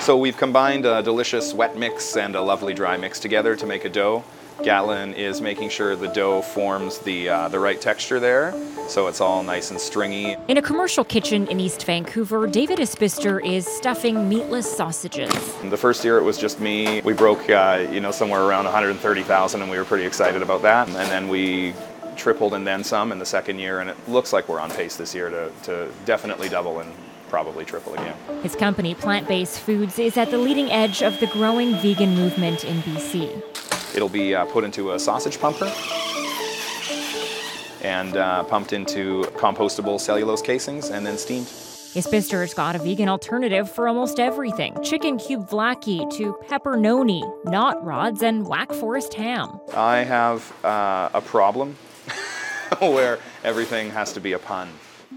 So we've combined a delicious wet mix and a lovely dry mix together to make a dough. Gatlin is making sure the dough forms the right texture there, so it's all nice and stringy. In a commercial kitchen in East Vancouver, David Isbister is stuffing meatless sausages. The first year it was just me. We broke somewhere around 130,000, and we were pretty excited about that. And then we tripled and then some in the second year, and it looks like we're on pace this year to definitely double and probably triple again. His company, Plant-Based Foods, is at the leading edge of the growing vegan movement in BC. It'll be put into a sausage pumper and pumped into compostable cellulose casings and then steamed. Isbister's got a vegan alternative for almost everything. Chicken cube vlaki to pepperoni, knot rods, and Black Forest ham. I have a problem where everything has to be a pun.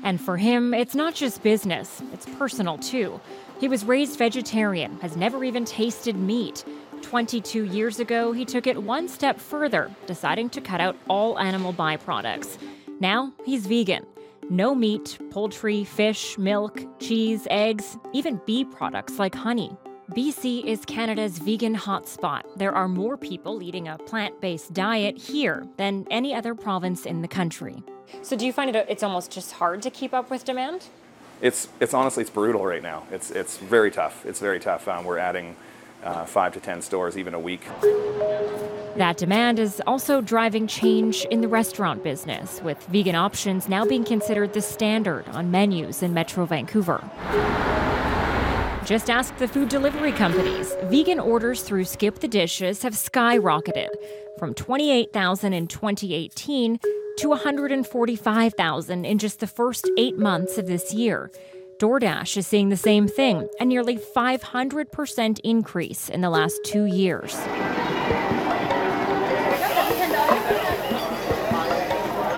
And for him, it's not just business, it's personal too. He was raised vegetarian, has never even tasted meat. 22 years ago, he took it one step further, deciding to cut out all animal byproducts. Now, he's vegan. No meat, poultry, fish, milk, cheese, eggs, even bee products like honey. BC is Canada's vegan hotspot. There are more people eating a plant-based diet here than any other province in the country. So do you find it's almost just hard to keep up with demand? It's honestly, it's brutal right now. It's very tough. It's very tough. We're adding 5 to 10 stores even a week. That demand is also driving change in the restaurant business, with vegan options now being considered the standard on menus in Metro Vancouver. Just ask the food delivery companies. Vegan orders through Skip the Dishes have skyrocketed from 28,000 in 2018 to 145,000 in just the first 8 months of this year. DoorDash is seeing the same thing, a nearly 500% increase in the last 2 years.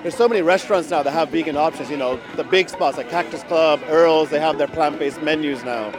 There's so many restaurants now that have vegan options, the big spots like Cactus Club, Earl's, they have their plant-based menus now.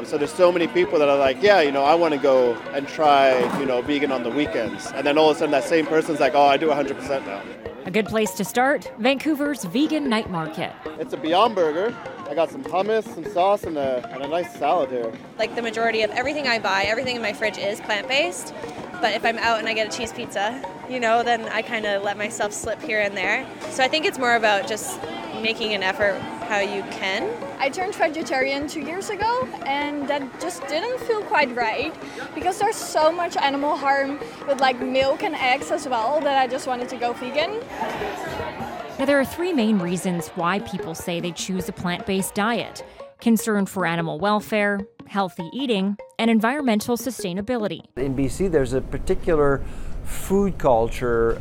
So there's so many people that are like, I want to go and try, vegan on the weekends. And then all of a sudden that same person's like, I do 100% now. A good place to start, Vancouver's Vegan Night Market. It's a Beyond Burger. I got some hummus, some sauce, and a nice salad here. Like the majority of everything I buy, everything in my fridge is plant-based. But if I'm out and I get a cheese pizza, then I kind of let myself slip here and there. So I think it's more about just making an effort how you can. I turned vegetarian 2 years ago, and that just didn't feel quite right because there's so much animal harm with like milk and eggs as well that I just wanted to go vegan. Now, there are 3 main reasons why people say they choose a plant-based diet: concern for animal welfare, healthy eating, and environmental sustainability. In BC, there's a particular food culture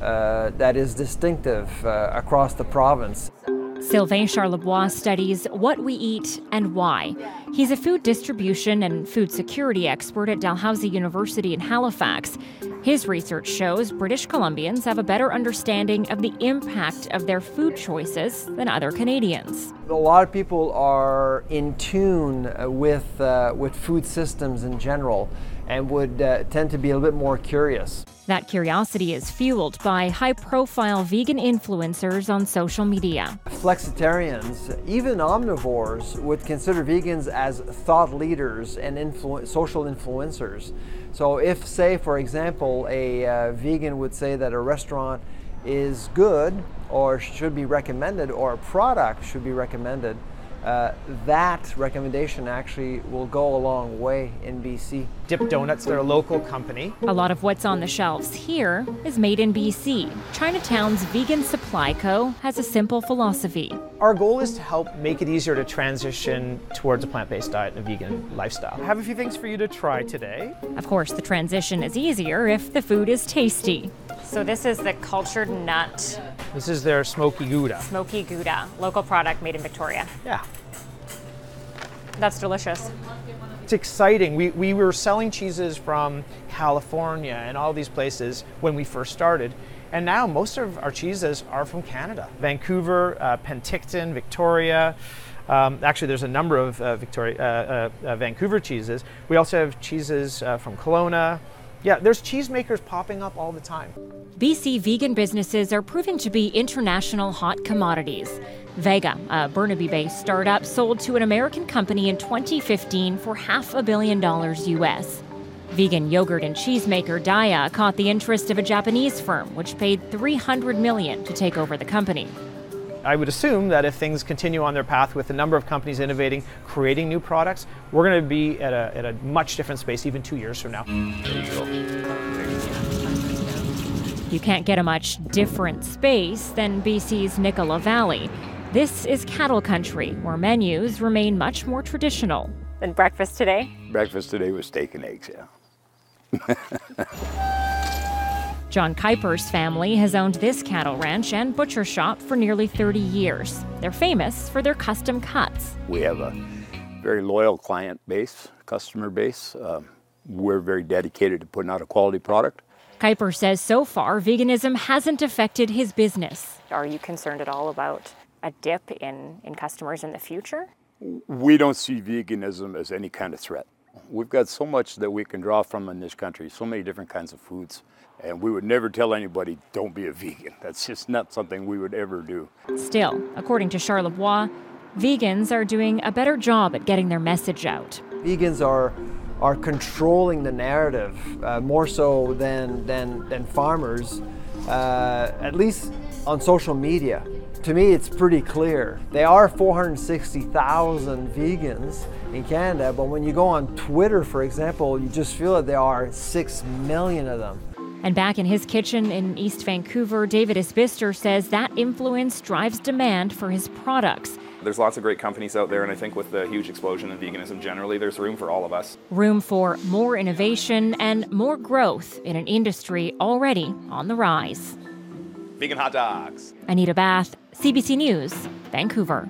that is distinctive across the province. Sylvain Charlebois studies what we eat and why. He's a food distribution and food security expert at Dalhousie University in Halifax. His research shows British Columbians have a better understanding of the impact of their food choices than other Canadians. A lot of people are in tune with food systems in general and would tend to be a little bit more curious. That curiosity is fueled by high-profile vegan influencers on social media. Flexitarians, even omnivores, would consider vegans as thought leaders and social influencers. So if, say, for example, a vegan would say that a restaurant is good or should be recommended, or a product should be recommended, that recommendation actually will go a long way in BC. Dip Donuts, they're a local company. A lot of what's on the shelves here is made in BC. Chinatown's Vegan Supply Co. has a simple philosophy. Our goal is to help make it easier to transition towards a plant-based diet and a vegan lifestyle. I have a few things for you to try today. Of course, the transition is easier if the food is tasty. So this is the cultured nut. This is their smoky Gouda. Smoky Gouda, local product made in Victoria. Yeah. That's delicious. It's exciting. We were selling cheeses from California and all these places when we first started. And now most of our cheeses are from Canada. Vancouver, Penticton, Victoria. Actually, there's a number of Vancouver cheeses. We also have cheeses from Kelowna, Yeah, there's cheesemakers popping up all the time. BC vegan businesses are proving to be international hot commodities. Vega, a Burnaby-based startup, sold to an American company in 2015 for $500 million US. Vegan yogurt and cheesemaker Daiya caught the interest of a Japanese firm, which paid $300 million to take over the company. I would assume that if things continue on their path with a number of companies innovating, creating new products, we're going to be at a much different space even 2 years from now. You can't get a much different space than BC's Nicola Valley. This is cattle country, where menus remain much more traditional. And breakfast today? Breakfast today was steak and eggs, yeah. John Kuiper's family has owned this cattle ranch and butcher shop for nearly 30 years. They're famous for their custom cuts. We have a very loyal client base, customer base. We're very dedicated to putting out a quality product. Kuiper says so far, veganism hasn't affected his business. Are you concerned at all about a dip in customers in the future? We don't see veganism as any kind of threat. We've got so much that we can draw from in this country, so many different kinds of foods. And we would never tell anybody, don't be a vegan. That's just not something we would ever do. Still, according to Charles Bois, vegans are doing a better job at getting their message out. Vegans are controlling the narrative more so than farmers, at least on social media. To me, it's pretty clear. There are 460,000 vegans in Canada, but when you go on Twitter, for example, you just feel that there are 6 million of them. And back in his kitchen in East Vancouver, David Isbister says that influence drives demand for his products. There's lots of great companies out there, and I think with the huge explosion in veganism generally, there's room for all of us. Room for more innovation and more growth in an industry already on the rise. Vegan hot dogs. Anita Bath, CBC News, Vancouver.